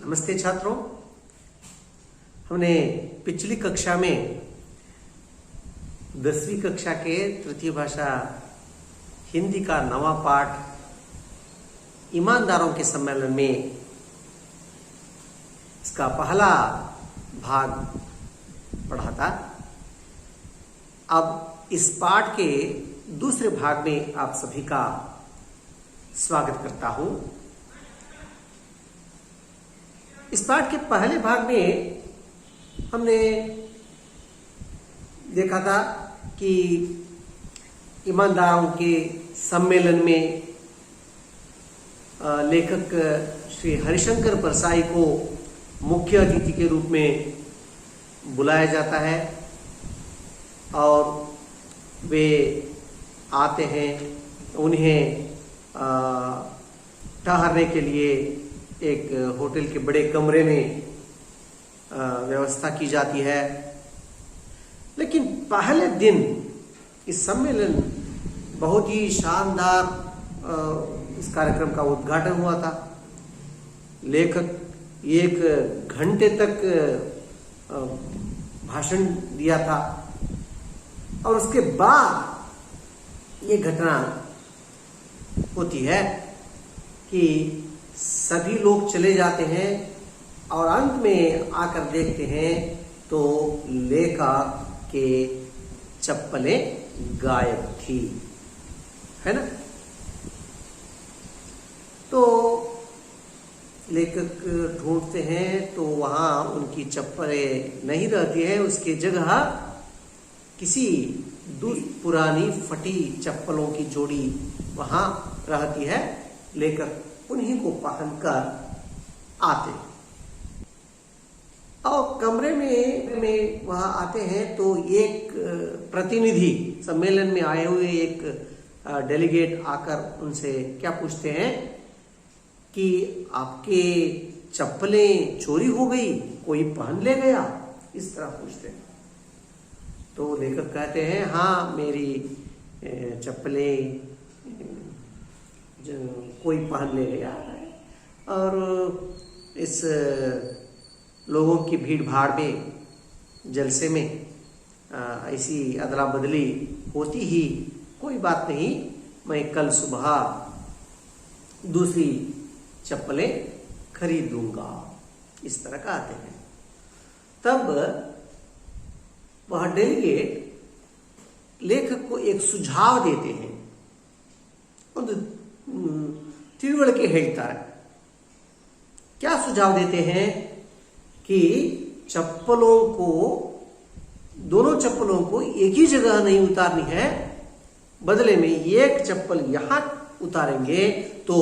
नमस्ते छात्रों। हमने पिछली कक्षा में 10वीं कक्षा के तृतीय भाषा हिंदी का नवा पाठ ईमानदारों के सम्मेलन में इसका पहला भाग पढ़ा था। अब इस पाठ के दूसरे भाग में आप सभी का स्वागत करता हूं। इस पाठ के पहले भाग में हमने देखा था कि ईमानदारों के सम्मेलन में लेखक श्री हरिशंकर परसाई को मुख्य अतिथि के रूप में बुलाया जाता है और वे आते हैं। उन्हें ठहरने के लिए एक होटल के बड़े कमरे में व्यवस्था की जाती है। लेकिन पहले दिन इस सम्मेलन बहुत ही शानदार इस कार्यक्रम का उद्घाटन हुआ था। लेखक 1 घंटे तक भाषण दिया था और उसके बाद ये घटना होती है कि सभी लोग चले जाते हैं और अंत में आकर देखते हैं तो लेखक के चप्पलें गायब थी, है ना। तो लेखक ढूंढते हैं तो वहां उनकी चप्पलें नहीं रहती है। उसकी जगह किसी पुरानी फटी चप्पलों की जोड़ी वहां रहती है। लेखक उन्हीं को पहनकर आते और कमरे में वहां आते हैं तो एक प्रतिनिधि, सम्मेलन में आए हुए एक डेलीगेट आकर उनसे क्या पूछते हैं कि आपके चप्पलें चोरी हो गई, कोई पहन ले गया, इस तरह पूछते हैं। तो लेखक कहते हैं हाँ, मेरी चप्पलें कोई पहन ले गया है। और इस लोगों की भीड़ भाड़ में, जलसे में ऐसी अदला बदली होती ही, कोई बात नहीं, मैं कल सुबह दूसरी चप्पलें खरीद लूंगा, इस तरह का आते हैं। तब वह डेलीगेट लेखक को एक सुझाव देते हैं। तिरुवल के ಹೇಳ್ತಾರೆ। क्या सुझाव देते हैं कि दोनों चप्पलों को एक ही जगह नहीं उतारनी है, बदले में एक चप्पल यहां उतारेंगे तो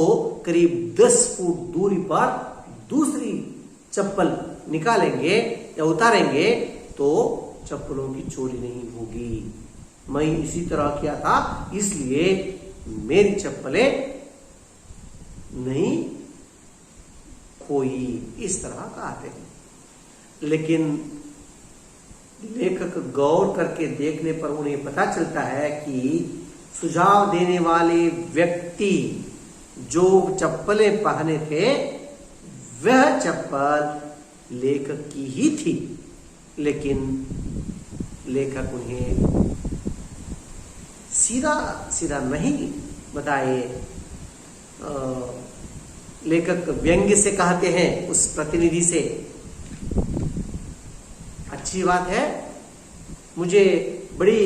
करीब 10 फुट दूरी पर दूसरी चप्पल निकालेंगे या उतारेंगे तो चप्पलों की चोरी नहीं होगी। मैं इसी तरह किया था, इसलिए मेरी चप्पलें नहीं खोई, इस तरह कहते हैं। लेकिन लेखक गौर करके देखने पर उन्हें पता चलता है कि सुझाव देने वाले व्यक्ति जो चप्पलें पहने थे वह चप्पल लेखक की ही थी। लेकिन लेखक उन्हें सीधा सीधा नहीं बताए। लेखक व्यंग्य से कहते हैं उस प्रतिनिधि से, अच्छी बात है, मुझे बड़ी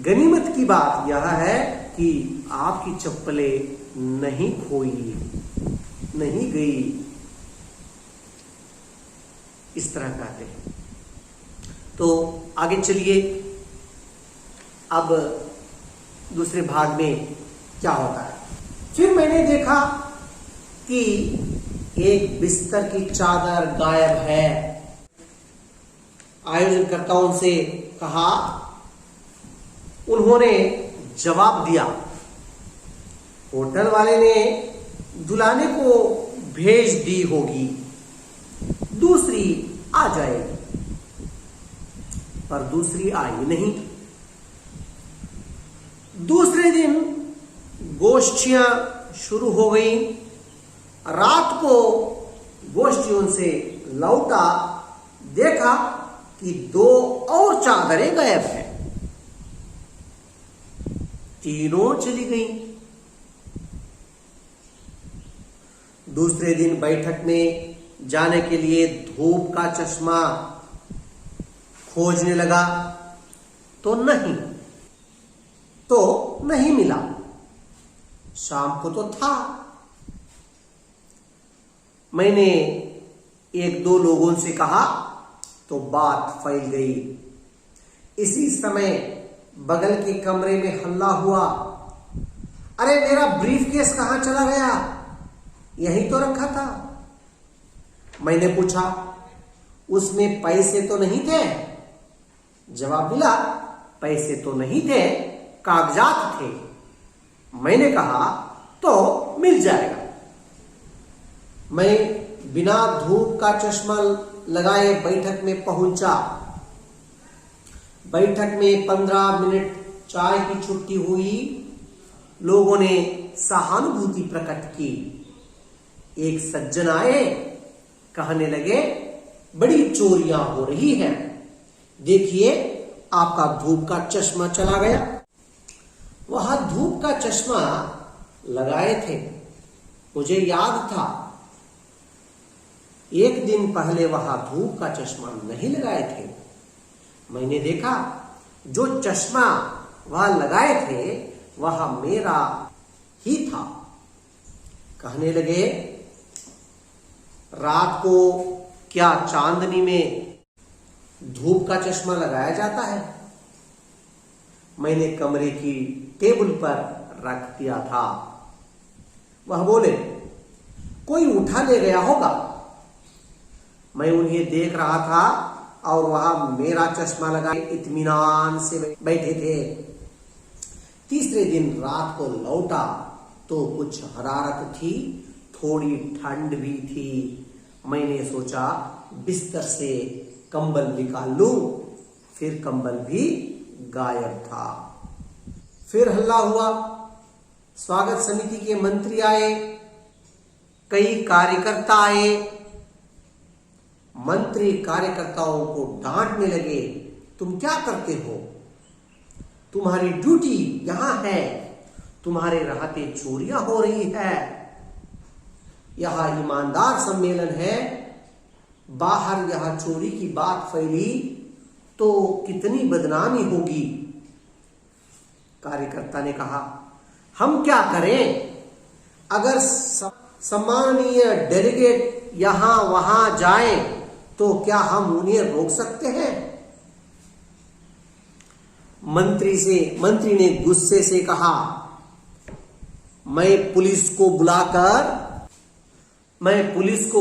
गनीमत की बात यह है कि आपकी चप्पलें नहीं खोई, नहीं गई, इस तरह कहते हैं। तो आगे चलिए, अब दूसरे भाग में क्या होता है। फिर मैंने देखा कि एक बिस्तर की चादर गायब है। आयोजनकर्ताओं से कहा, उन्होंने जवाब दिया, होटल वाले ने दुलाने को भेज दी होगी, दूसरी आ जाएगी। पर दूसरी आई नहीं। दूसरे दिन गोष्ठियां शुरू हो गई। रात को गोष्ठी खुशियों से लौटा, देखा कि 2 और चादरें गायब हैं। तीनों चली गईं। दूसरे दिन बैठक में जाने के लिए धूप का चश्मा खोजने लगा तो नहीं मिला। शाम को तो था। मैंने 1-2 लोगों से कहा तो बात फैल गई। इसी समय बगल के कमरे में हल्ला हुआ, अरे मेरा ब्रीफकेस कहां चला गया? यहीं तो रखा था। मैंने पूछा, उसमें पैसे तो नहीं थे? जवाब मिला, पैसे तो नहीं थे, कागजात थे। मैंने कहा तो मिल जाएगा। मैं बिना धूप का चश्मा लगाए बैठक में पहुंचा। बैठक में 15 मिनट चाय की छुट्टी हुई। लोगों ने सहानुभूति प्रकट की। एक सज्जन आए, कहने लगे, बड़ी चोरियां हो रही हैं, देखिए आपका धूप का चश्मा चला गया। वहां धूप का चश्मा लगाए थे, मुझे याद था। एक दिन पहले वहां धूप का चश्मा नहीं लगाए थे। मैंने देखा जो चश्मा वहां लगाए थे वह मेरा ही था। कहने लगे, रात को क्या चांदनी में धूप का चश्मा लगाया जाता है? मैंने कमरे की टेबल पर रख दिया था। वह बोले, कोई उठा ले गया होगा। मैं उन्हें देख रहा था और वह मेरा चश्मा लगाए इत्मीनान से बैठे थे। तीसरे दिन रात को लौटा तो कुछ हरारत थी, थोड़ी ठंड भी थी। मैंने सोचा बिस्तर से कंबल निकाल लूं, फिर कंबल भी गायब था। फिर हल्ला हुआ। स्वागत समिति के मंत्री आए, कई कार्यकर्ता आए। मंत्री कार्यकर्ताओं को डांटने लगे, तुम क्या करते हो? तुम्हारी ड्यूटी यहां है, तुम्हारे रहते चोरियां हो रही है। यह ईमानदार सम्मेलन है, बाहर यह चोरी की बात फैली तो कितनी बदनामी होगी। कार्यकर्ता ने कहा, हम क्या करें? अगर सम्माननीय डेलीगेट यहां वहां जाए तो क्या हम उन्हें रोक सकते हैं? मंत्री ने गुस्से से कहा, मैं पुलिस को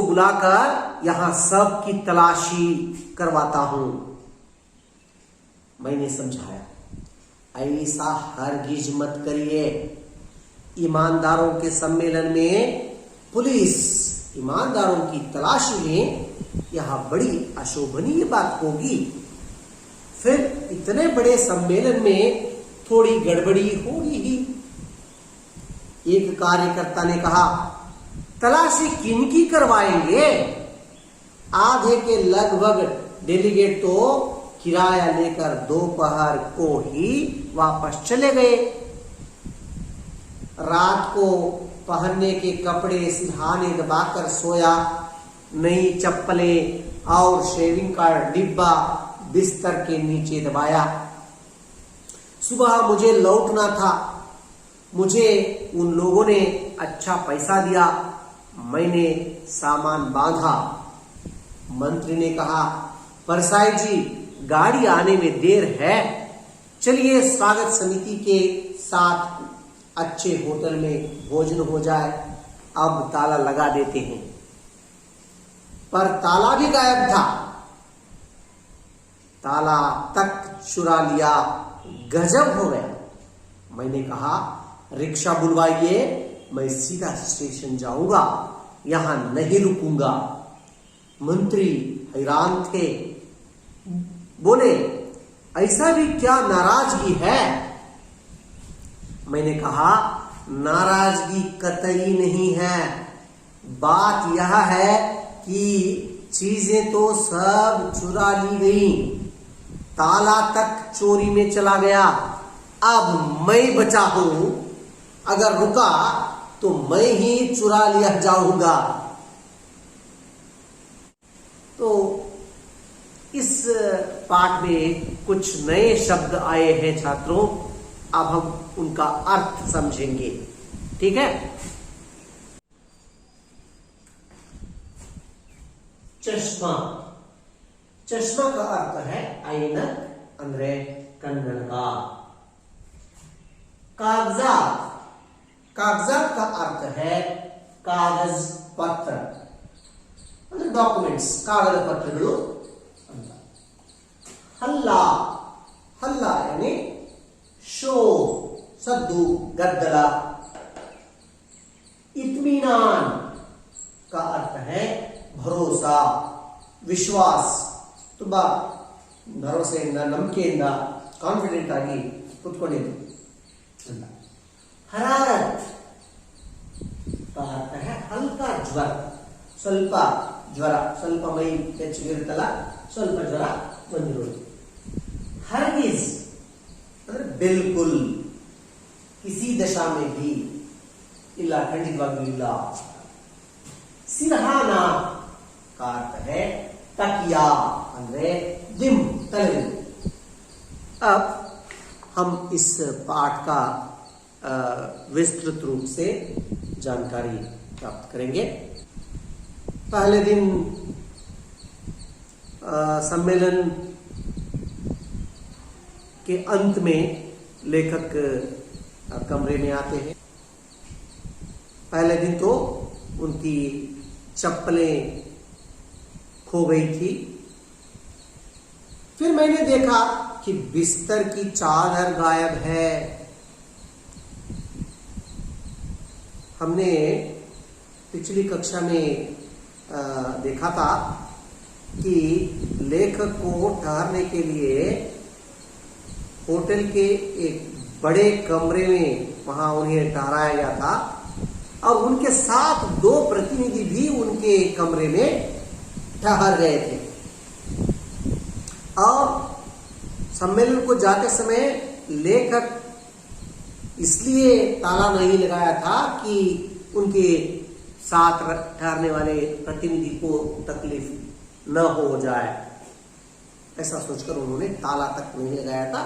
बुलाकर यहां सब की तलाशी करवाता हूं। मैंने समझाया, ऐसा हरगिज मत करिए। ईमानदारों के सम्मेलन में पुलिस ईमानदारों की तलाशी में, यह बड़ी अशोभनीय बात होगी। फिर इतने बड़े सम्मेलन में थोड़ी गड़बड़ी होगी ही। एक कार्यकर्ता ने कहा, तलाशी किनकी करवाएंगे? आधे के लगभग डेलीगेट तो किराया लेकर दोपहर को ही वापस चले गए। रात को पहनने के कपड़े सिरहाने दबाकर सोया, नई चप्पलें और शेविंग का डिब्बा बिस्तर के नीचे दबाया। सुबह मुझे लौटना था। मुझे उन लोगों ने अच्छा पैसा दिया। मैंने सामान बांधा। मंत्री ने कहा, परसाई जी, गाड़ी आने में देर है, चलिए स्वागत समिति के साथ अच्छे होटल में भोजन हो जाए, अब ताला लगा देते हैं। पर ताला भी गायब था। ताला तक चुरा लिया। गजब हो गया। मैंने कहा, रिक्शा बुलवाइए, मैं सीधा स्टेशन जाऊंगा, यहां नहीं रुकूंगा। मंत्री हैरान थे। बोले, ऐसा भी क्या नाराजगी है? मैंने कहा, नाराजगी कतई नहीं है। बात यह है कि चीजें तो सब चुरा ली गई, ताला तक चोरी में चला गया, अब मैं बचा हूं, अगर रुका तो मैं ही चुरा लिया जाऊंगा। तो इस पाठ में कुछ नए शब्द आए हैं छात्रों, अब हम उनका अर्थ समझेंगे। ठीक है। चश्मा, चश्मा का अर्थ है ऐनक अंद्रे कन्नड़का। कागजात, कागजात का अर्थ है कागज पत्र ಅಂದ್ರೆ ಡಾಕ್ಯುಮೆಂಟ್ಸ್, ಕಾಗದ ಪತ್ರಗಳು ಅಂತ. ಹಲ್ಲಾ, ಹಲ್ಲಾ यानी शोर, सद्दू, गद्दला. इत्मीनान का अर्थ है भरोसा, ವಿಶ್ವಾಸ, ತುಂಬಾ ಭರವಸೆಯಿಂದ ನಂಬಿಕೆಯಿಂದ ಕಾನ್ಫಿಡೆಂಟ್ ಆಗಿ ಕೂತ್ಕೊಂಡಿದ್ದು ಅಂತ. ಹರಾರತ್ का अर्थ है हल्का ज्वर, ಸ್ವಲ್ಪ ಜ್ವರ, ಸ್ವಲ್ಪ ಮೈ ಹೆಚ್ಚಿಗಿರುತ್ತಲ್ಲ, ಸ್ವಲ್ಪ ಜ್ವರ ಬಂದಿರೋದು. हरगिज ಅಂದ್ರೆ बिल्कुल, किसी दशा में भी, ಇಲ್ಲ, ಖಂಡಿತವಾಗಿಯೂ ಇಲ್ಲ. सिरहाना का अर्थ है तकिया ಅಂದ್ರೆ दिम, तले. अब हम इस पाठ का विस्तृत रूप से जानकारी प्राप्त करेंगे. पहले दिन सम्मेलन के अंत में लेखक कमरे में आते हैं. पहले दिन तो उनकी चप्पलें खो गई थी. फिर मैंने देखा कि बिस्तर की चादर गायब है. हमने पिछली कक्षा में देखा था कि लेखक को ठहरने के लिए होटल के एक बड़े कमरे में वहां उन्हें ठहराया गया था और उनके साथ 2 प्रतिनिधि भी उनके कमरे में ठहर गए थे. और सम्मेलन को जाते समय लेखक इसलिए ताला नहीं लगाया था कि उनके साथ ठहरने वाले प्रतिनिधि को तकलीफ न हो जाए, ऐसा सोचकर उन्होंने ताला तक नहीं लगाया था.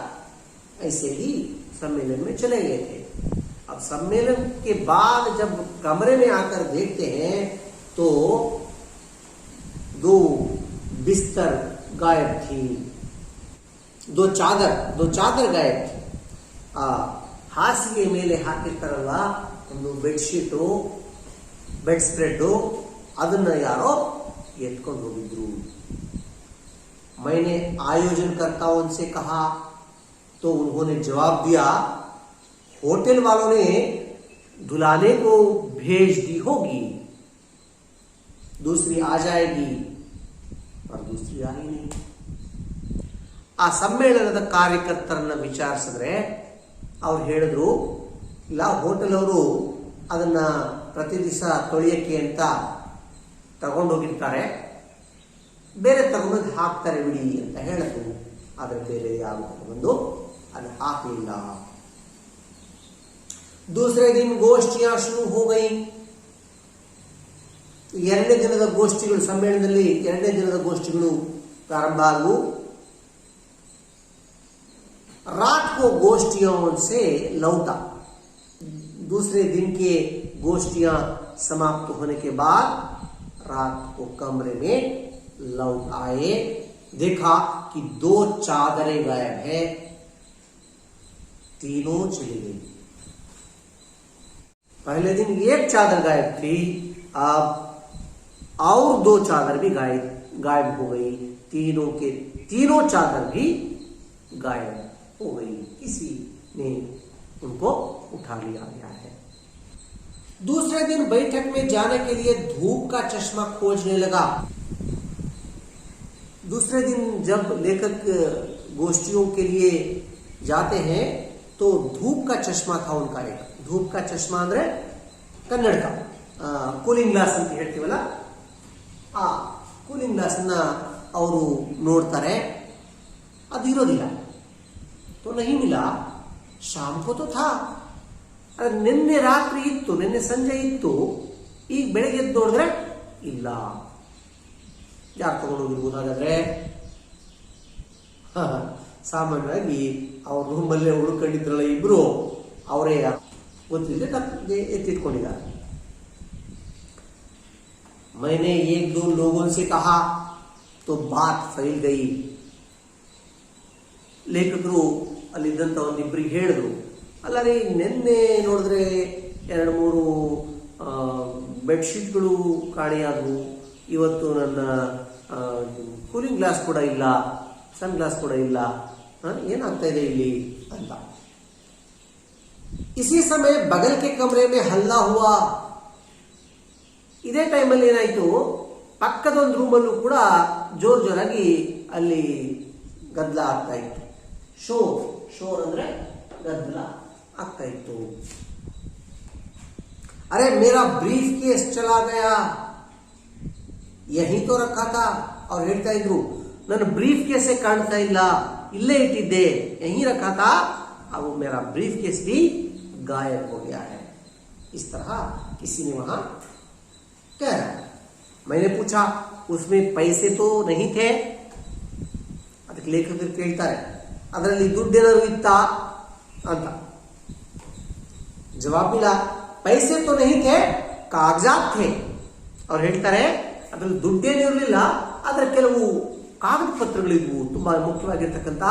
ऐसे ही सम्मेलन में चले गए थे. अब सम्मेलन के बाद जब कमरे में आकर देखते हैं तो 2 बिस्तर गायब थी, 2 चादर गायब थी. ಹಾಸಿಗೆ ಮೇಲೆ ಹಾಕಿರ್ತಾರಲ್ಲ ಒಂದು ಬೆಡ್ಶೀಟು, बेड स्प्रेड, ಅದನ್ನ ಯಾರೋ ಎತ್ಕೊಂಡು ಹೋಗಿದ್ರು. मैंने आयोजनकर्ताओं से कहा तो उन्होंने जवाब दिया, होटल वालों ने दुलाने को भेज दी होगी, दूसरी आ जाएगी, और दूसरी आ ही नहीं. ಆ ಸಮ್ಮೇಳನದ ಕಾರ್ಯಕರ್ತರನ್ನ ವಿಚಾರಿಸಿದ್ರೆ ಅವ್ರು ಹೇಳಿದ್ರು, ಇಲ್ಲ, ಹೋಟೆಲ್ ಅವರು ಅದನ್ನ ಪ್ರತಿ ದಿವಸ ತೊಳೆಯಕ್ಕೆ ಅಂತ ತಗೊಂಡೋಗಿರ್ತಾರೆ, ಬೇರೆ ತಗೊಂಡು ಹಾಕ್ತಾರೆ ಬಿಡಿ ಅಂತ ಹೇಳಿದ್ರು. ಆದ್ರೆ ಬೇರೆ ಯಾರು ತಗೊಂಡು ಅದು ಹಾಕಲಿಲ್ಲ. दूसरे दिन गोष्ठियां शुरू हो गई. 2ನೇ ದಿನದ ಗೋಷ್ಠಿಗಳು, ಸಮ್ಮೇಳನದಲ್ಲಿ 2ನೇ ದಿನದ ಗೋಷ್ಠಿಗಳು ಪ್ರಾರಂಭ ಆದವು. रात को गोष्ठियों से लौटा. दूसरे दिन के गोष्ठियां समाप्त होने के बाद रात को कमरे में लौट आए. देखा कि 2 चादरें गायब है, तीनों चली गई. पहले दिन 1 चादर गायब थी, अब और 2 चादर भी गायब हो गई. तीनों के तीनों चादर भी गायब हो गई. किसी ने उनको उठा लिया गया है. दूसरे दिन बैठक में जाने के लिए धूप का चश्मा खोजने लगा. दूसरे दिन जब लेखक गोष्ठियों के लिए जाते हैं तो धूप का चश्मा था उनका. एक धूप का चश्मा ಅಂದ್ರೆ ಕನ್ನಡಕ, ಕೂಲಿಂಗ್ ಗ್ಲಾಸ್ ಅಂತ ಹೇಳ್ತೀವಲ್ಲ, ಕೂಲಿಂಗ್ ಗ್ಲಾಸ್ ಅನ್ನ ಅವರು ನೋಡ್ತಾರೆ, ಅದು ಇರೋದಿಲ್ಲ. तो नहीं मिला, शाम को तो था. ಆದ್ರೆ ನಿನ್ನೆ ರಾತ್ರಿ ಇತ್ತು, ನಿನ್ನೆ ಸಂಜೆ ಇತ್ತು, ಈಗ ಬೆಳಗ್ಗೆ ಎದ್ದು ನೋಡಿದ್ರೆ ಇಲ್ಲ. ಯಾರು ತಗೊಂಡೋಗಿರ್ಬೋದು ಹಾಗಾದ್ರೆ? ಸಾಮಾನ್ಯವಾಗಿ ಅವ್ರ ರೂಮಲ್ಲೇ ಉಳ್ಕೊಂಡಿದ್ರಲ್ಲ ಇಬ್ರು, ಅವರೇ ಗೊತ್ತಿದ್ರೆ ಎತ್ತಿಟ್ಕೊಂಡಿದ್ದಾರೆ. मैंने एक दो लोगों से कहा तो बात फैल गई. ಲೇಖಕರು ಅಲ್ಲಿದ್ದಂತ ಒಂದಿಬ್ಬರಿಗೆ ಹೇಳಿದ್ರು, ಅಲ್ಲ ರೀ ನಿನ್ನೆ ನೋಡಿದ್ರೆ 2-3 ಬೆಡ್ಶೀಟ್ಗಳು ಕಾಣೆಯಾದವು, ಇವತ್ತು ನನ್ನ ಕೂಲಿಂಗ್ ಗ್ಲಾಸ್ ಕೂಡ ಇಲ್ಲ, ಸನ್ ಗ್ಲಾಸ್ ಕೂಡ ಇಲ್ಲ, ಏನಾಗ್ತಾ ಇದೆ ಇಲ್ಲಿ ಅಂತ. ಇಸಿ ಸಮಯ ಬಗಲ್ ಕೆ ಕಮರೆ ಮೇ ಹಲ್ಲಾ ಹುವಾ. ಇದೇ ಟೈಮಲ್ಲಿ ಏನಾಯ್ತು, ಪಕ್ಕದ ಒಂದು ರೂಮಲ್ಲೂ ಕೂಡ ಜೋರಾಗಿ ಅಲ್ಲಿ ಗದ್ದಲ ಆಗ್ತಾ ಇತ್ತು. ಶೋರ್ ಅಂದ್ರೆ ಗದ್ದಲ ಆಗ್ತಾ ಇತ್ತು. ಅರೆ ಮೇರಾ ಬ್ರೀಫ್ ಕೇಸ್ ಚಲಾ ಗಯಾ, ಯಹೀ ತೋ ರಖಾ ಥಾ. ಅವ್ರು ಹೇಳ್ತಾ ಇದ್ರು, ನನ್ನ ಬ್ರೀಫ್ ಕೇಸೇ ಕಾಣ್ತಾ ಇಲ್ಲ, ಇಲ್ಲೇ ಇಟ್ಟಿದ್ದೆ, ಯಹೀ ರಖಾ ಥಾ, अब मेरा ब्रीफ केस भी गायब हो गया है. इस तरह किसी ने वहां कह रहा है. मैंने पूछा उसमें पैसे तो नहीं थे. ಅದಕ್ಕೆ ಲೇಖಕರು ಕೇಳ್ತಾರೆ, ಅದರಲ್ಲಿ ದುಡ್ಡೇನಾದ್ರು ಇತ್ತಾ ಅಂತ. ಜವಾಬ್ ಇಲ್ಲ, ಪೈಸೆ ತೋ ನಹೀ ಥೇ, ಕಾಗಜಾತ್ ಥೇ. ಅವ್ರು ಹೇಳ್ತಾರೆ ಅದರಲ್ಲಿ ದುಡ್ಡೇನು ಇರಲಿಲ್ಲ, ಆದ್ರೆ ಕೆಲವು ಕಾಗದ ಪತ್ರಗಳಿದ್ವು, ತುಂಬಾ ಮುಖ್ಯವಾಗಿರ್ತಕ್ಕಂಥ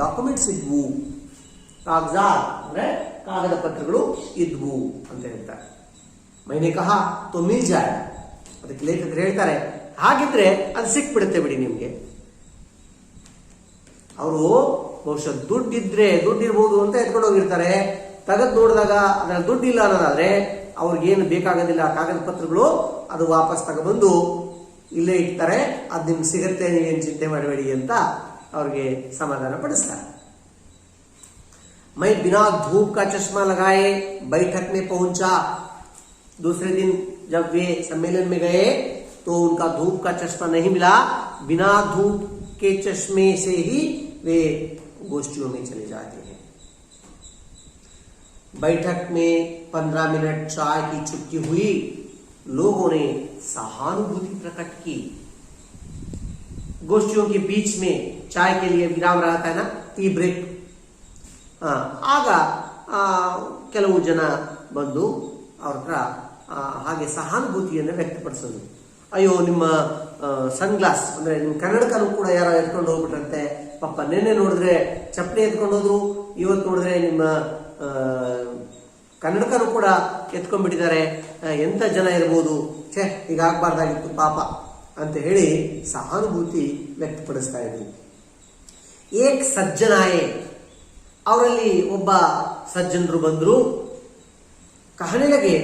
ಡಾಕ್ಯುಮೆಂಟ್ಸ್ ಇದ್ವು. ಕಾಗಜಾತ್ ಅಂದ್ರೆ ಕಾಗದ ಪತ್ರಗಳು ಇದ್ವು ಅಂತ ಹೇಳ್ತಾರೆ. ಮೈನೆ ಕಹಾ ತೋ ಮಿಲ್ ಜಾಯ್. ಅದಕ್ಕೆ ಲೇಖಕರು ಹೇಳ್ತಾರೆ, ಹಾಗಿದ್ರೆ ಅದು ಸಿಕ್ಬಿಡುತ್ತೆ ಬಿಡಿ ನಿಮ್ಗೆ. ಅವರು ಬಹುಶಃ ದುಡ್ಡಿರ್ಬೋದು ಅಂತ ಎತ್ಕೊಂಡು ಹೋಗಿರ್ತಾರೆ. ತೆಗೆದು ನೋಡಿದಾಗ ಅದ್ರಲ್ಲಿ ದುಡ್ಡಿಲ್ಲ ಅನ್ನೋದಾದ್ರೆ ಅವ್ರಿಗೇನು ಬೇಕಾಗೋದಿಲ್ಲ, ಕಾಗದ ಪತ್ರಗಳು, ಅದು ವಾಪಸ್ ತಗೊಬಂದು ಇಲ್ಲೇ ಇಡ್ತಾರೆ, ಅದು ನಿಮ್ಗೆ ಸಿಗತ್ತೆ, ನೀವೇನು ಚಿಂತೆ ಮಾಡಬೇಡಿ ಅಂತ ಅವ್ರಿಗೆ ಸಮಾಧಾನ ಪಡಿಸ್ತಾರೆ. मैं बिना धूप का चश्मा लगाए बैठक में पहुंचा. दूसरे दिन जब वे सम्मेलन में गए तो उनका धूप का चश्मा नहीं मिला. बिना धूप के चश्मे से ही वे गोष्ठियों में चले जाते हैं. बैठक में 15 मिनट चाय की चुटकी हुई. लोगों ने सहानुभूति प्रकट की. गोष्ठियों के बीच में चाय के लिए विराम रहता है ना, टी ब्रेक. ಆಗ ಕೆಲವು ಜನ ಬಂದು ಅವ್ರ ಹತ್ರ ಹಾಗೆ ಸಹಾನುಭೂತಿಯನ್ನು ವ್ಯಕ್ತಪಡಿಸೋದು. ಅಯ್ಯೋ ನಿಮ್ಮ ಸನ್ ಗ್ಲಾಸ್ ಅಂದ್ರೆ ನಿಮ್ಮ ಕನ್ನಡಕನೂ ಕೂಡ ಯಾರೋ ಎತ್ಕೊಂಡು ಹೋಗ್ಬಿಟ್ರಂತೆ, ಪಾಪ ನಿನ್ನೆ ನೋಡಿದ್ರೆ ಚಪ್ಪಲಿ ಎತ್ಕೊಂಡು ಹೋದ್ರು, ಇವತ್ತು ನೋಡಿದ್ರೆ ನಿಮ್ಮ ಕನ್ನಡಕನೂ ಕೂಡ ಎತ್ಕೊಂಡ್ಬಿಟ್ಟಿದ್ದಾರೆ, ಎಂತ ಜನ ಇರ್ಬೋದು, ಛೇ ಹೀಗಾಗಬಾರ್ದಾಗಿತ್ತು ಪಾಪ ಅಂತ ಹೇಳಿ ಸಹಾನುಭೂತಿ ವ್ಯಕ್ತಪಡಿಸ್ತಾ ಇದ್ರು. ಏಕ್ ಸಜ್ಜನಾಯೇ, ಅವರಲ್ಲಿ ಒಬ್ಬ ಸಜ್ಜನರು ಬಂದ್ರು. ಕಹನೆ ಲಗೆ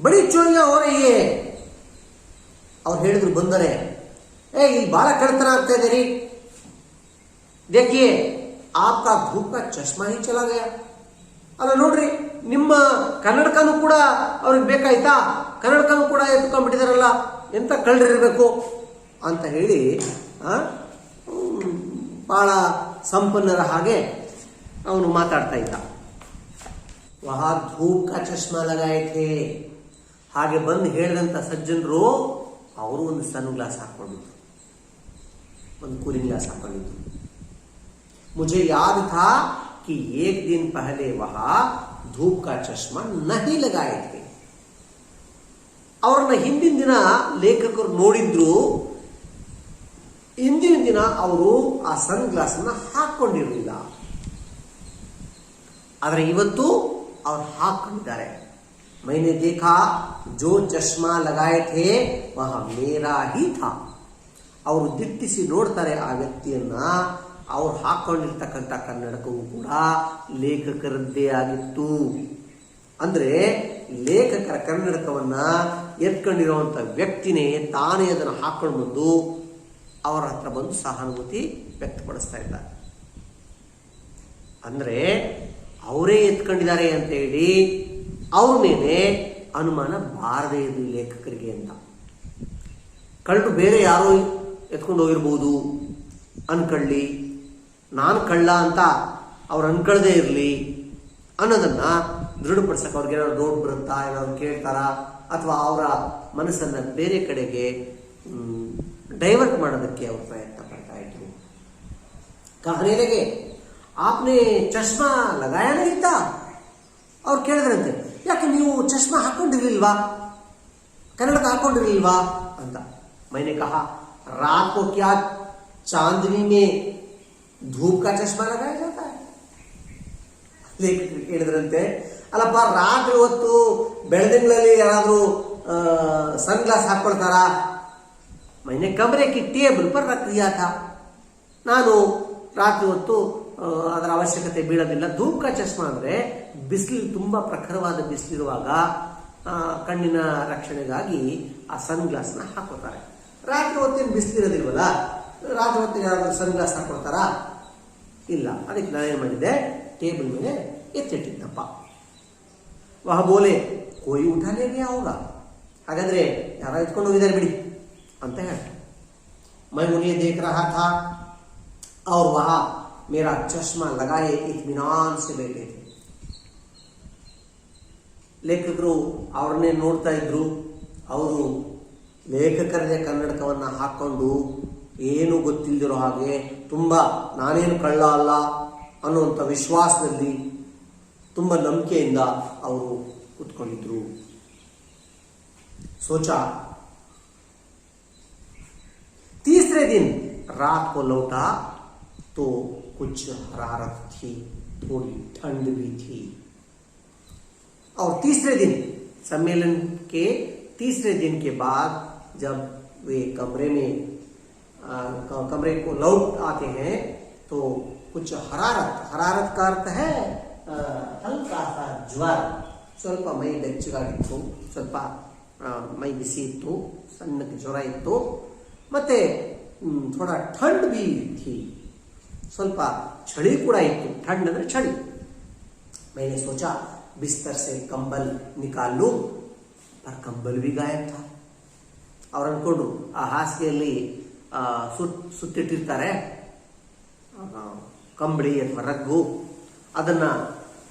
ಬಡಿ ಚೋರಿಯಾ ಹೋ ರಹಿ ಹೈ. ಅವ್ರು ಹೇಳಿದ್ರು ಬಂದರೆ, ಇಲ್ಲಿ ಬಹಳ ಕಳ್ಳತನ ಆಗ್ತಾ ಇದೆ ರೀ, ದೇಖಿಯೇ ಆಪ್ಕಾ ಧೂಪ್ ಕಾ ಚಶ್ಮಾ ಹಿ ಚಲಾ ಗಯಾ. ಅಲ್ಲ ನೋಡ್ರಿ, ನಿಮ್ಮ ಕನ್ನಡಕನೂ ಕೂಡ ಅವ್ರಿಗೆ ಬೇಕಾಯ್ತಾ, ಕನ್ನಡಕನೂ ಕೂಡ ಎತ್ಕೊಂಡ್ಬಿಟ್ಟಿದಾರಲ್ಲ, ಎಂತ ಕಳ್ಳರಿರ್ಬೇಕು ಅಂತ ಹೇಳಿ ಬಹಳ ಸಂಪನ್ನರ ಹಾಗೆ ಅವನು ಮಾತಾಡ್ತಾ ಇದ್ದ. ವಹಾ ಧೂಪ್ ಕಾ ಚಶ್ಮಾ ಲಗಾಯೆ ಥೇ. ಹಾಗೆ ಬಂದು ಹೇಳಿದಂತ ಸಜ್ಜನರು ಅವರು ಒಂದು ಸನ್ ಗ್ಲಾಸ್ ಹಾಕೊಂಡಿದ್ರು, ಒಂದು ಕೂಲಿಂಗ್ ಗ್ಲಾಸ್ ಹಾಕೊಂಡಿದ್ರು. मुझे याद था कि एक दिन पहले वहां धूप का चश्मा नहीं लगाए थे. ಅವ್ರನ್ನ ಹಿಂದಿನ ದಿನ ಲೇಖಕರು ನೋಡಿದ್ರು, ಹಿಂದಿನ ದಿನ ಅವರು ಆ ಸನ್ ಗ್ಲಾಸ್ ಅನ್ನ ಹಾಕೊಂಡಿರಲಿಲ್ಲ, ಆದರೆ ಇವತ್ತು ಅವ್ರು ಹಾಕೊಂಡಿದ್ದಾರೆ. मैंने देखा जो चश्मा लगाए थे वह मेरा ही था. ಅವರು ದಿಟ್ಟಿಸಿ ನೋಡ್ತಾರೆ ಆ ವ್ಯಕ್ತಿಯನ್ನ, ಅವ್ರು ಹಾಕೊಂಡಿರ್ತಕ್ಕಂಥ ಕನ್ನಡಕವು ಕೂಡ ಲೇಖಕರದ್ದೇ ಆಗಿತ್ತು. ಅಂದ್ರೆ ಲೇಖಕರ ಕನ್ನಡಕವನ್ನ ಎತ್ಕೊಂಡಿರುವಂತ ವ್ಯಕ್ತಿನೇ ತಾನೇ ಅದನ್ನು ಹಾಕೊಂಡು ಬಂದು ಅವರ ಹತ್ರ ಬಂದು ಸಹಾನುಭೂತಿ ವ್ಯಕ್ತಪಡಿಸ್ತಾ ಇದ್ದಾರೆ. ಅಂದ್ರೆ ಅವರೇ ಎತ್ಕೊಂಡಿದ್ದಾರೆ ಅಂತ ಹೇಳಿ ಅವ್ರ ಮೇಲೆ ಅನುಮಾನ ಬಾರದೇ ಇರಲಿ ಲೇಖಕರಿಗೆ ಅಂತ. ಕಳ್ಳರು ಬೇರೆ ಯಾರೋ ಎತ್ಕೊಂಡು ಹೋಗಿರ್ಬೋದು ಅನ್ಕೊಳ್ಳಿ, ನಾನು ಕಳ್ಳ ಅಂತ ಅವ್ರು ಅನ್ಕೊಳ್ಳದೇ ಇರಲಿ ಅನ್ನೋದನ್ನ ದೃಢಪಡಿಸಕ್ಕೆ ಅವ್ರಿಗೆ ಏನಾದ್ರು ಡೌಟ್ ಬರುತ್ತಾ, ಏನಾದ್ರು ಕೇಳ್ತಾರಾ, ಅಥವಾ ಅವರ ಮನಸ್ಸನ್ನ ಬೇರೆ ಕಡೆಗೆ ಡೈವರ್ಟ್ ಮಾಡೋದಕ್ಕೆ ಅವರು ಪ್ರಯತ್ನ ಪಡ್ತಾ ಇದ್ರು. कहने लगे आपने चश्मा लगाया नहीं था? ಅವ್ರು ಕೇಳಿದ್ರಂತೆ, ಯಾಕೆ ನೀವು ಚಶ್ಮಾ ಹಾಕೊಂಡಿರ್ಲಿಲ್ವಾ, ಕನ್ನಡಕ ಹಾಕೊಂಡಿರ್ಲಿಲ್ವಾ ಅಂತ. मैंने कहा रात को क्या चांदनी में धूप का चश्मा लगाया जाता है? ಲೇಖಕರು ಕೇಳಿದ್ರಂತೆ, ಅಲ್ಲಪ್ಪ ರಾತ್ರಿ ಹೊತ್ತು ಬೆಳದಿಂಗಳಲ್ಲಿ ಯಾರಾದ್ರೂ ಸನ್ ಗ್ಲಾಸ್ ಹಾಕೊಳ್ತಾರಾ? मैंने कमरे की टेबल पर रख दिया था. ನಾನು ರಾತ್ರಿ ಹೊತ್ತು ಅದರ ಅವಶ್ಯಕತೆ ಬೀಳೋದಿಲ್ಲ. ಧೂಪ ಚಶ್ಮಾ ಅಂದ್ರೆ ಬಿಸಿಲು, ತುಂಬಾ ಪ್ರಖರವಾದ ಬಿಸಿಲಿರುವಾಗ ಕಣ್ಣಿನ ರಕ್ಷಣೆಗಾಗಿ ಆ ಸನ್ ಗ್ಲಾಸ್ ನ ಹಾಕೋತಾರೆ. ರಾತ್ರಿ ಹೊತ್ತಿನ ಬಿಸಿಲಿರೋದಿಲ್ವಲ್ಲ, ರಾತ್ರಿ ಹೊತ್ತಿಗೆ ಯಾರಾದ್ರೂ ಸನ್ ಗ್ಲಾಸ್ ಹಾಕೊಳ್ತಾರಾ? ಇಲ್ಲ. ಅದಕ್ಕೆ ನಾನೇನ್ ಮಾಡಿದ್ದೆ, ಟೇಬಲ್ ಮೇಲೆ ಎತ್ತಿಟ್ಟಿದ್ದಪ್ಪ. ವಹ ಬೋಲೆ ಕೋಯಿ ಉಠಾಲೇ ಗಯಾ ಹೋಗಾ, ಹಾಗಾದ್ರೆ ಯಾರ ಎತ್ಕೊಂಡು ಹೋಗಿದ್ದಾರೆ ಬಿಡಿ ಅಂತ ಹೇಳ್ತಾರೆ. मैं उन्हें देख रहा था और वहां मेरा चश्मा लगाए इत्मीनान से बैठे थे. ಲೇಖಕರು ಅವ್ರನ್ನೇ ನೋಡ್ತಾ ಇದ್ರು. ಅವರು ಲೇಖಕರದೇ ಕನ್ನಡಕವನ್ನ ಹಾಕೊಂಡು ಏನು ಗೊತ್ತಿಲ್ಲದಿರೋ ಹಾಗೆ ತುಂಬಾ ನಾನೇನು ಕಳ್ಳ ಅಲ್ಲ ಅನ್ನುವಂಥ ವಿಶ್ವಾಸದಲ್ಲಿ ತುಂಬಾ ನಂಬಿಕೆಯಿಂದ ಅವರು ಕೂತ್ಕೊಂಡಿದ್ರು. सोचा तीसरे दिन रात को लौटा तो कुछ हरारत थी, थोड़ी ठंड भी थी. और तीसरे दिन, सम्मेलन के तीसरे दिन के बाद जब वे कमरे को लौट आते हैं तो कुछ हरारत का अर्थ है हल्का सा ज्वर. ಸ್ವಲ್ಪ ಮೈ ಬೆಚ್ಚಗಾಗಿತ್ತು, ಸ್ವಲ್ಪ ಮೈ ಬಿಸಿ ಇತ್ತು, ಸಣ್ಣಕ್ಕೆ ಜ್ವರ ಇತ್ತು, ಮತ್ತೆ ಥೋಡಾ ठंड भी थी, ಸ್ವಲ್ಪ ಚಳಿ ಕೂಡ ಇತ್ತು. ठंड ಅಂದ್ರೆ ಚಳಿ. मैंने सोचा बिस्तर से कंबल निकाल लूं, पर कंबल भी गायब था. ಅವ್ರು ಅನ್ಕೊಂಡು ಆ ಹಾಸಿಗೆಯಲ್ಲಿ ಸುತ್ತಿಟ್ಟಿರ್ತಾರೆ ಕಂಬಳಿ ಅಥವಾ ರಗ್ಗು, ಅದನ್ನ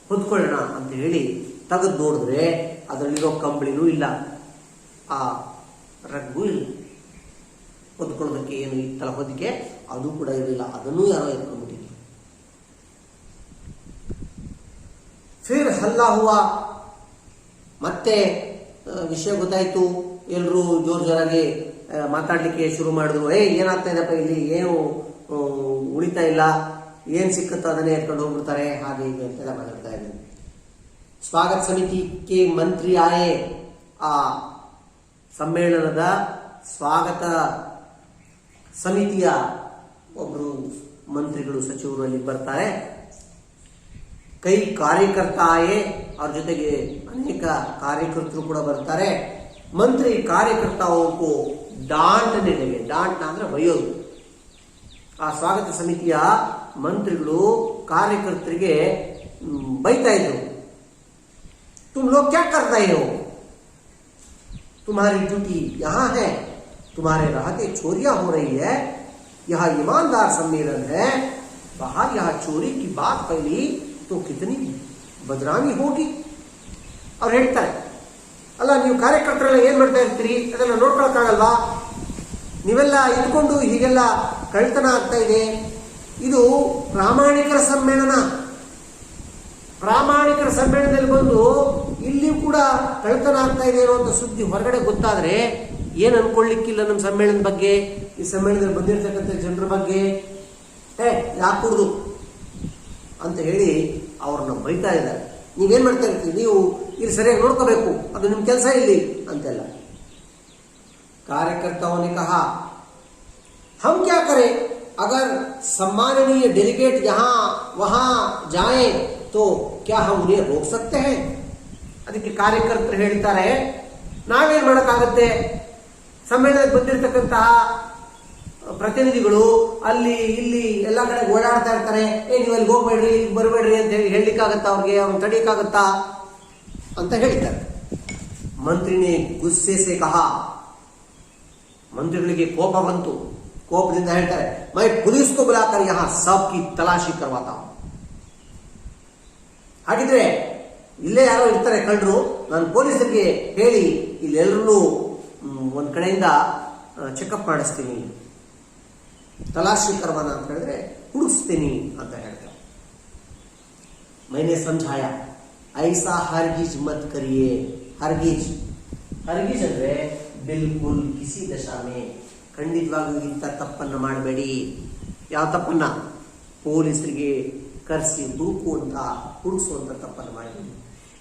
ಹೊದ್ಕೊಳ್ಳೋಣ ಅಂತ ಹೇಳಿ ತೆಗೆದು ನೋಡಿದ್ರೆ ಅದರಲ್ಲಿರೋ ಕಂಬಳಿನೂ ಇಲ್ಲ, ಆ ರಗ್ಗು ಇಲ್ಲ. ಹೊದ್ಕೊಳ್ಳೋದಕ್ಕೆ ಏನು ಇತ್ತಲ್ಲ ಹೊದಿಕೆ, ಅದು ಕೂಡ ಇರಲಿಲ್ಲ, ಅದನ್ನೂ ಯಾರೋ ಎತ್ಕೊಂಡ್ಬಿಟ್ಟಿದ್ರು. ಫಿರ್ ಹಲ್ಲಾ ಹುವಾ, ಮತ್ತೆ ವಿಷಯ ಗೊತ್ತಾಯ್ತು. ಎಲ್ಲರೂ ಜೋರಾಗಿ ಮಾತಾಡ್ಲಿಕ್ಕೆ ಶುರು ಮಾಡಿದ್ರು. ಏನಾಗ್ತಾ ಇದೆಪ್ಪ ಇಲ್ಲಿ, ಏನು ಉಳಿತಾ ಇಲ್ಲ, ಏನ್ ಸಿಕ್ಕತ್ತೋ ಅದನ್ನೇ ಎತ್ಕೊಂಡು ಹೋಗ್ಬಿಡ್ತಾರೆ, ಹಾಗೆ ಹೀಗೆ ಅಂತೆಲ್ಲ ಮಾತಾಡ್ತಾ ಇದ್ರು. ಸ್ವಾಗತ ಸಮಿತಿಗೆ ಮಂತ್ರಿ ಆಯೆ, ಆ ಸಮ್ಮೇಳನದ ಸ್ವಾಗತ ಸಮಿತಿಯ ಒಬ್ಬರು ಮಂತ್ರಿಗಳು, ಸಚಿವರು ಅಲ್ಲಿ ಬರ್ತಾರೆ. ಕೈ ಕಾರ್ಯಕರ್ತ ಆಯೆ, ಅವ್ರ ಜೊತೆಗೆ ಅನೇಕ ಕಾರ್ಯಕರ್ತರು ಕೂಡ ಬರ್ತಾರೆ. ಮಂತ್ರಿ ಕಾರ್ಯಕರ್ತಾವೋ ಡಾಂಟನೆ ಲಗೆ, ಡಾಂಟ ಅಂದ್ರೆ ಬೈಯೋದು. ಆ ಸ್ವಾಗತ ಸಮಿತಿಯ ಮಂತ್ರಿಗಳು ಕಾರ್ಯಕರ್ತರಿಗೆ ಬೈತಾ ಇದ್ರು. तुम लोग क्या कर रहे हो, तुम्हारी ड्यूटी यहां है, तुम्हारे रहते चोरियां हो रही है, यह ईमानदार सम्मेलन है, बाहर यह चोरी की बात फैली तो कितनी बदनामी होगी. ಅವ್ರು ಹೇಳ್ತಾರೆ, ಅಲ್ಲ ನೀವು ಕಾರ್ಯಕರ್ತರೆಲ್ಲ ಏನ್ ಮಾಡ್ತಾ ಇರ್ತೀರಿ, ಅದೆಲ್ಲ ನೋಡ್ಕೊಳಕ್ಕಾಗಲ್ವಾ, ನೀವೆಲ್ಲ ಇಟ್ಕೊಂಡು ಹೀಗೆಲ್ಲ ಕಳ್ತನ ಆಗ್ತಾ ಇದೆ. ಇದು ಪ್ರಾಮಾಣಿಕರ ಸಮ್ಮೇಳನ, ಪ್ರಾಮಾಣಿಕರ ಸಮ್ಮೇಳನದಲ್ಲಿ ಬಂದು ಇಲ್ಲಿಯೂ ಕೂಡ ಕಳ್ತನ ಆಗ್ತಾ ಇದೆ ಅನ್ನುವಂಥ ಸುದ್ದಿ ಹೊರಗಡೆ ಗೊತ್ತಾದ್ರೆ ಏನ್ ಅನ್ಕೊಳ್ಳಿಕ್ಕಿಲ್ಲ ನಮ್ಮ ಸಮ್ಮೇಳನದ ಬಗ್ಗೆ, ಈ ಸಮ್ಮೇಳನದಲ್ಲಿ ಬಂದಿರತಕ್ಕಂಥ ಜನರ ಬಗ್ಗೆ. ಯಾಕೆ ಕುಡ್ದು ಅಂತ ಹೇಳಿ ಅವ್ರನ್ನ ಬೈತಾ ಇದ್ದಾರೆ. ನೀವೇನ್ ಮಾಡ್ತಾ ಇರ್ತೀವಿ, ನೀವು ಇಲ್ಲಿ ಸರಿಯಾಗಿ ನೋಡ್ಕೋಬೇಕು, ಅದು ನಿಮ್ ಕೆಲಸ ಇಲ್ಲಿ ಅಂತೆಲ್ಲ. ಕಾರ್ಯಕರ್ತಾओं ने कहा हम क्या करें, अगर सम्माननीय डेलीगेट यहाँ वहां जाए तो क्या हम उन्हें रोक सकते हैं. ಅದಕ್ಕೆ ಕಾರ್ಯಕರ್ತರು ಹೇಳ್ತಾರೆ, ನಾವೇನ್ ಮಾಡಕ್ಕಾಗತ್ತೆ, ಸಮ್ಮೇಳನಕ್ಕೆ ಬಂದಿರತಕ್ಕಂತಹ ಪ್ರತಿನಿಧಿಗಳು ಅಲ್ಲಿ ಇಲ್ಲಿ ಎಲ್ಲಾ ಕಡೆ ಓಡಾಡ್ತಾ ಇರ್ತಾರೆ, ನೀವು ಅಲ್ಲಿ ಹೋಗ್ಬೇಡ್ರಿ, ಇಲ್ಲಿ ಬರಬೇಡ್ರಿ ಅಂತ ಹೇಳಿ ಹೇಳಲಿಕ್ಕಾಗತ್ತಾ, ಅವ್ರಿಗೆ ಅವ್ನು ತಡೀಕಾಗತ್ತಾ ಅಂತ ಹೇಳ್ತಾರೆ. ಮಂತ್ರಿನೇ ಗುಸ್ಸೆ ಸೆ ಕಹಾ, ಮಂತ್ರಿಗಳಿಗೆ ಕೋಪ ಬಂತು. ಕೋಪದಿಂದ ಹೇಳ್ತಾರೆ, ಮೈ ಪೊಲೀಸ್ ಕೋ ಬುಲಾಕರ್ ಯಹಾ ಸಬ್ ಕಿ ತಲಾಶಿ ಕರ್ವಾತಾ ಹೂಂ. ಹಾಗಿದ್ರೆ ಇಲ್ಲೇ ಯಾರೋ ಇರ್ತಾರೆ ಕಳ್ಳರು, ನಾನು ಪೊಲೀಸರಿಗೆ ಹೇಳಿ ಇಲ್ಲೆಲ್ಲರೂ ಒಂದ್ ಕಡೆಯಿಂದ ಚೆಕಪ್ ಮಾಡಿಸ್ತೀನಿ, ತಲಾಶಿ ಕರ್ವಾನ ಅಂತ ಹೇಳಿದ್ರೆ ಹುಡುಕ್ಸ್ತೀನಿ ಅಂತ ಹೇಳ್ತಾರೆ. ಮೈನೆ ಸಮझाया ಐಸಾ ಹರ್ಗಿಜ್ ಮತ್ ಕರಿಯೇ. ಹರ್ಗಿಜ್ ಅಂದ್ರೆ ಬಿಲ್ಕುಲ್ ಕಿಸಿ ದಶಾಮೆ, ಖಂಡಿತವಾಗಿಯೂ ಇಂಥ ತಪ್ಪನ್ನು ಮಾಡಬೇಡಿ. ಯಾವ ತಪ್ಪನ್ನ? ಪೊಲೀಸರಿಗೆ ಕರೆಸಿ ಹುಡುಕುವಂತ ಹುಡುಕಿಸುವಂತ ತಪ್ಪನ್ನು ಮಾಡಬೇಡಿ.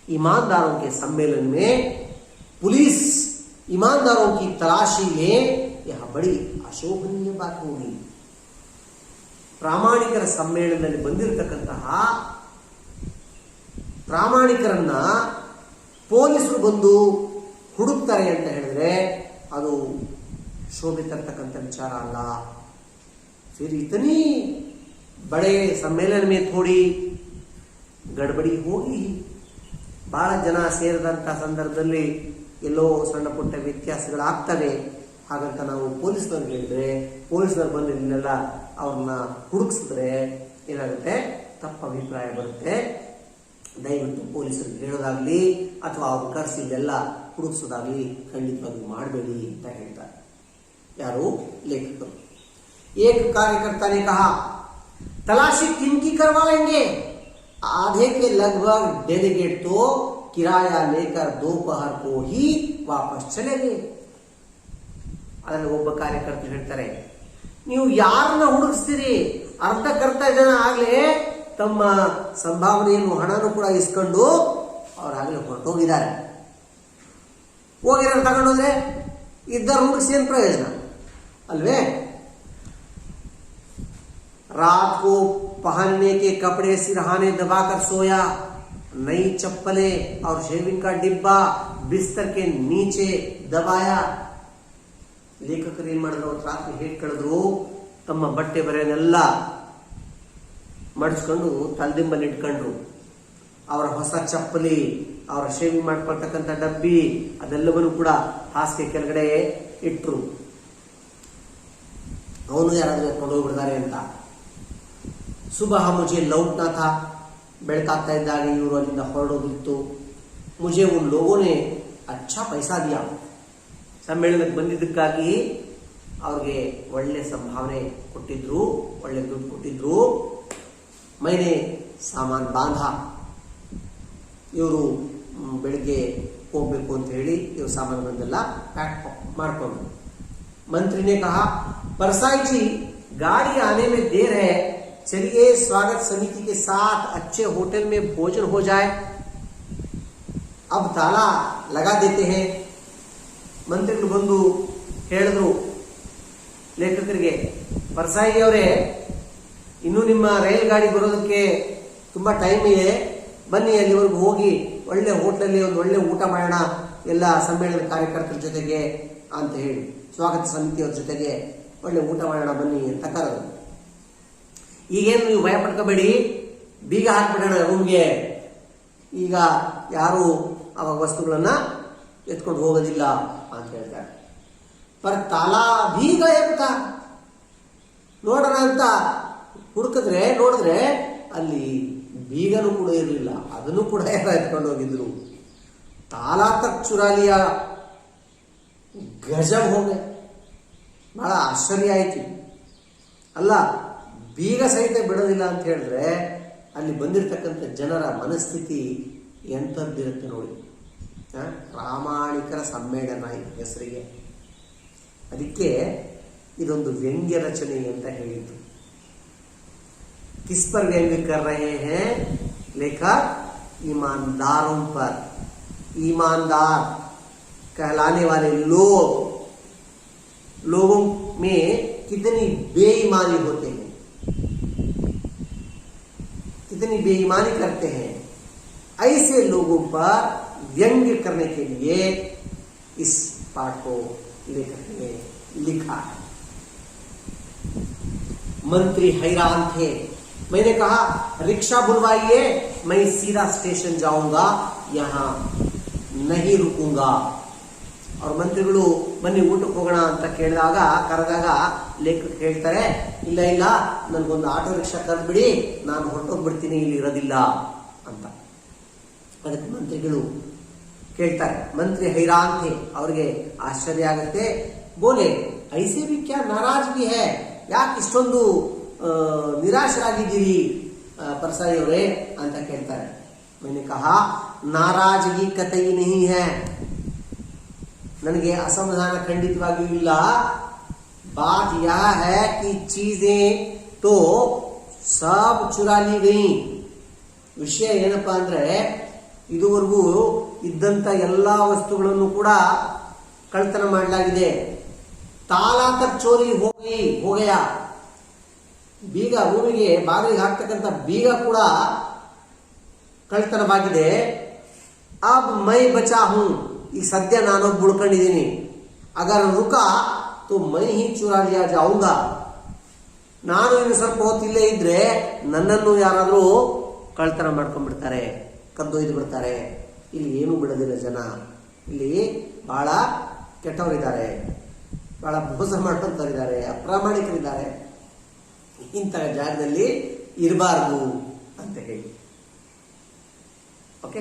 ईमानदारों के सम्मेलन में पुलिस ईमानदारों की तलाशी ले, यह बड़ी अशोभनीय बात होगी. ಪ್ರಾಮಾಣಿಕರ ಸಮ್ಮೇಳನದಲ್ಲಿ ಬಂದಿರತಕ್ಕಂತಹ ಪ್ರಾಮಾಣಿಕರನ್ನ ಪೊಲೀಸರು ಬಂದು ಹುಡುಕ್ತಾರೆ ಅಂತ ಹೇಳಿದ್ರೆ ಅದು ಶೋಭೆ ತರ್ತಕ್ಕಂಥ ವಿಚಾರ ಅಲ್ಲ. फिर इतनी बड़े सम्मेलन में थोड़ी गड़बड़ी होगी. ಬಹಳ ಜನ ಸೇರಿದಂತ ಸಂದರ್ಭದಲ್ಲಿ ಎಲ್ಲೋ ಸಣ್ಣ ಪುಟ್ಟ ವ್ಯತ್ಯಾಸಗಳಾಗ್ತವೆ. ಹಾಗಂತ ನಾವು ಪೊಲೀಸ್ನವ್ರಿಗೆ ಹೇಳಿದ್ರೆ, ಪೊಲೀಸ್ನವ್ರು ಬಂದು ಇಲ್ಲೆಲ್ಲ ಅವ್ರನ್ನ ಹುಡುಕಿಸಿದ್ರೆ ಏನಾಗುತ್ತೆ? ತಪ್ಪ ಅಭಿಪ್ರಾಯ ಬರುತ್ತೆ. ದಯವಿಟ್ಟು ಪೊಲೀಸರಿಗೆ ಹೇಳೋದಾಗ್ಲಿ ಅಥವಾ ಅವ್ರ ಕರೆಸಿ ಇಲ್ಲೆಲ್ಲ ಹುಡುಕಿಸೋದಾಗ್ಲಿ ಖಂಡಿತವಾಗಿ ಮಾಡಬೇಡಿ ಅಂತ ಹೇಳ್ತಾರೆ. ಯಾರು? ಲೇಖಕರು. एक कार्यकर्ता ने कहा, तलाशी किनकी करवा लेंगे? आधे के लगभग डेलीगेट तो किराया लेकर दोपहर को ही वापस चले गए. ಅದರಲ್ಲಿ ಒಬ್ಬ ಕಾರ್ಯಕರ್ತರು ಹೇಳ್ತಾರೆ, ನೀವು ಯಾರನ್ನ ಹುಡುಕಿಸ್ತೀರಿ? ಅರ್ಧಕರ್ತ ಜನ ಆಗ್ಲೇ ತಮ್ಮ ಸಂಭಾವನೆಯನ್ನು ಹಣನೂ ಕೂಡ ಇಸ್ಕೊಂಡು ಅವರಾಗಲೇ ಹೊರಟೋಗಿದ್ದಾರೆ. ಹೋಗಿರೋ ತಗೊಂಡೋದ್ರೆ ಇದ್ದವ್ರು ಹುಡುಕಿಸಿ ಏನು ಪ್ರಯೋಜನ ಅಲ್ವೇ? रात को पहनने के कपड़े सिरहाने दबाकर सोया, नई चप्पलें और शेविंग का डिब्बा बिस्तर के नीचे दबाया. ಲೇಖಕರು ಏನ್ ಮಾಡಿದ್ರು? ರಾತ್ರಿ ಹೇಗೆ ಕಳೆದ್ರು? ತಮ್ಮ ಬಟ್ಟೆ ಬರೆಯನ್ನೆಲ್ಲ ಮಡಿಸ್ಕೊಂಡು ತಲೆದಿಂಬಲ್ಲಿ ಇಟ್ಕೊಂಡ್ರು. ಅವರ ಹೊಸ ಚಪ್ಪಲಿ, ಅವರ ಶೇವಿಂಗ್ ಮಾಡ್ಕೊಳ್ತಕ್ಕಂಥ ಡಬ್ಬಿ ಅದೆಲ್ಲವನ್ನೂ ಕೂಡ ಹಾಸಿಗೆ ಕೆಳಗಡೆ ಇಟ್ರು. ಅವನು ಯಾರಾದ್ರೂ ಎತ್ಕೊಂಡು ಹೋಗ್ಬಿಡ್ತಾರೆ ಅಂತ. ಸುಬಹ ಮುಜೆ ಲೌಟ್ನಾ ಥಾ, ಬೆಳಕಾಗ್ತಾ ಇದ್ದಾಗ ಇವರು ಅಲ್ಲಿಂದ ಹೊರಡೋದಿತ್ತು. ಮುಜೆ ಉನ್ ಲೋಗೋನೆ ಅಚ್ಚಾ ಪೈಸಾ ದಿಯಾ, ಸಮ್ಮೇಳನಕ್ಕೆ ಬಂದಿದ್ದಕ್ಕಾಗಿ ಅವ್ರಿಗೆ ಒಳ್ಳೆ ಸಂಭಾವನೆ ಕೊಟ್ಟಿದ್ರು, ಒಳ್ಳೆ ದುಡ್ಡು ಕೊಟ್ಟಿದ್ರು. ಮೈನೆ ಸಾಮಾನ್ ಬಾಂಧ, ಇವರು ಬೆಳಿಗ್ಗೆ ಹೋಗ್ಬೇಕು ಅಂತ ಹೇಳಿ ಇವ್ರು ಸಾಮಾನುಗಳನ್ನೆಲ್ಲ ಪ್ಯಾಕ್ ಮಾಡ್ಕೊಂಡ್ರು. ಮಂತ್ರಿನೇ ಕಹಾ, परसाई जी गाड़ी आने में देर है, चलिए स्वागत समिति के साथ अच्छे होटल में भोजन हो जाए, अब ताला लगा देते हैं. ಮಂತ್ರಿಗಳು ಬಂದು ಹೇಳಿದ್ರು ಲೇಖಕರಿಗೆ, ಪರ್ಸಾಯಿ ಅವರೇ, ಇನ್ನು ನಿಮ್ಮ ರೈಲ್ ಗಾಡಿ ಬರೋದಕ್ಕೆ ತುಂಬಾ ಟೈಮ್ ಇದೆ, ಬನ್ನಿ ಅಲ್ಲಿವರೆಗೂ ಹೋಗಿ ಒಳ್ಳೆ ಹೋಟ್ಲಲ್ಲಿ ಒಂದು ಒಳ್ಳೆ ಊಟ ಮಾಡೋಣ ಎಲ್ಲ ಸಮ್ಮೇಳನ ಕಾರ್ಯಕರ್ತರ ಜೊತೆಗೆ ಅಂತ ಹೇಳಿ, ಸ್ವಾಗತ ಸಮಿತಿಯವ್ರ ಜೊತೆಗೆ ಒಳ್ಳೆ ಊಟ ಮಾಡೋಣ ಬನ್ನಿ ಅಂತ ಕರೆದ್ರು. ಈಗೇನು ನೀವು ಭಯ ಪಡ್ಕೋಬೇಡಿ, ಬೀಗ ಹಾಕ್ಬಿಡೋಣ ರೂಮ್ಗೆ, ಈಗ ಯಾರು ಅವಾಗ ವಸ್ತುಗಳನ್ನ ಎತ್ಕೊಂಡು ಹೋಗೋದಿಲ್ಲ ಅಂತ ಹೇಳ್ತಾರೆ. ಪರ್ ತಾಲಾ ಬೀಗ ಎತ್ತ ನೋಡೋಣ ಅಂತ ನೋಡಿದ್ರೆ ಅಲ್ಲಿ ಬೀಗನೂ ಕೂಡ ಇರಲಿಲ್ಲ, ಅದನ್ನು ಕೂಡ ಯಾರು ಎತ್ಕೊಂಡು ಹೋಗಿದ್ರು. ತಾಲಾ ತಕ್ ಚುರಾಲಿಯ ಗಜಬ್ ಹೋಗೆ, ಬಹಳ ಆಶ್ಚರ್ಯ ಆಯ್ತು. ಅಲ್ಲ, ಬೀಗ ಸಹಿತ ಬಿಡೋದಿಲ್ಲ ಅಂತ ಹೇಳಿದ್ರೆ ಅಲ್ಲಿ ಬಂದಿರತಕ್ಕಂಥ ಜನರ ಮನಸ್ಥಿತಿ ಎಂಥದ್ದಿರುತ್ತೆ ನೋಡಿ. ಪ್ರಾಮಾಣಿಕರ ಸಮ್ಮೇಳನ ಹೆಸರಿಗೆ, ಅದಕ್ಕೆ ಇದೊಂದು ವ್ಯಂಗ್ಯ ರಚನೆ ಅಂತ ಹೇಳಿದ್ದು. किस पर व्यंग्य कर रहे हैं लेखक? ईमानदारों पर. ईमानदार कहलाने वाले लोगों में कितनी बेईमानी होते हैं, कितनी बेईमानी करते हैं, ऐसे लोगों पर व्यंग्य करने के लिए इस पाठ को लेखक ने लिखा है. मंत्री हैरान थे. मैंने कहा, रिक्शा बुलवाइए, मैं सीधा स्टेशन जाऊंगा, यहां नहीं रुकूंगा. ಅವ್ರ ಮಂತ್ರಿಗಳು ಬನ್ನಿ ಊಟಕ್ಕೆ ಹೋಗೋಣ ಅಂತ ಕೇಳಿದಾಗ ಕರೆದಾಗ ಲೇಖಕ ಹೇಳ್ತಾರೆ, ಇಲ್ಲ ಇಲ್ಲ ನನ್ಗೊಂದು ಆಟೋ ರಿಕ್ಷಾ ಕರೆದ್ಬಿಡಿ, ನಾನು ಹೊರಟೋಗ್ಬಿಡ್ತೀನಿ, ಇಲ್ಲಿ ಇರೋದಿಲ್ಲ ಅಂತ. ಅದಕ್ಕೆ ಮಂತ್ರಿಗಳು ಕೇಳ್ತಾರೆ, ಮಂತ್ರಿ ಹೈರಾನ್ ಥೆ, ಅವ್ರಿಗೆ ಆಶ್ಚರ್ಯ ಆಗುತ್ತೆ. ಬೋಲೆ ಐಸೆ ಬಿ ಕ್ಯಾ ನಾರಾಜ್ಗಿ ಹೇ, ಯಾಕೆ ಇಷ್ಟೊಂದು ನಿರಾಶರಾಗಿದ್ದೀರಿ ಪರ್ಸಾಯಿ ಅವರೇ ಅಂತ ಕೇಳ್ತಾರೆ. मैंने कहा नाराजगी कतई नहीं है, ನನಗೆ ಅಸಮಾಧಾನ ಖಂಡಿತವಾಗಿಯೂ ಇಲ್ಲ. बात यह है कि चीजें तो सब चुरा ली गई. ವಿಷಯ ಏನಪ್ಪಾ ಅಂದ್ರೆ ಇದುವರೆಗೂ ಇದ್ದಂತ ಎಲ್ಲಾ ವಸ್ತುಗಳನ್ನು ಕೂಡ ಕಳ್ತನ ಮಾಡಲಾಗಿದೆ. ತಾಲಾ ತಕ್ ಚೋರಿ ಹೋಗಯ, ಬೀಗ ರೂಮಿಗೆ ಬಾಗಿಲಿಗೆ ಹಾಕ್ತಕ್ಕಂಥ ಬೀಗ ಕೂಡ ಕಳ್ತನವಾಗಿದೆ. ಅಬ್ ಮೈ ಬಚಾ ಹೂ, ಈಗ ಸದ್ಯ ನಾನೊಬ್ಬ ಉಳ್ಕೊಂಡಿದ್ದೀನಿ. ಅಗರ್ ರುಕಾ ತೋ ಮೈ ಹಿ ಚುರಾ ಲಿಯಾ ಜಾऊंगा, ನಾನು ಇನ್ನು ಸ್ವಲ್ಪ ಹೊತ್ತಿಲ್ಲೇ ಇದ್ರೆ ನನ್ನನ್ನು ಯಾರಾದ್ರೂ ಕಳ್ತನ ಮಾಡ್ಕೊಂಡ್ಬಿಡ್ತಾರೆ, ಕದ್ದೊಯ್ದು ಬಿಡ್ತಾರೆ. ಇಲ್ಲಿ ಏನೂ ಬಿಡೋದಿಲ್ಲ ಜನ, ಇಲ್ಲಿ ಬಹಳ ಕೆಟ್ಟವರಿದ್ದಾರೆ, ಬಹಳ ಮೋಸ ಮಾಡ್ಕೊಂತವರಿದ್ದಾರೆ, ಅಪ್ರಾಮಾಣಿಕರಿದ್ದಾರೆ. ಇಂತಹ ಜಾಗದಲ್ಲಿ ಇರಬಾರ್ದು ಅಂತ ಹೇಳಿ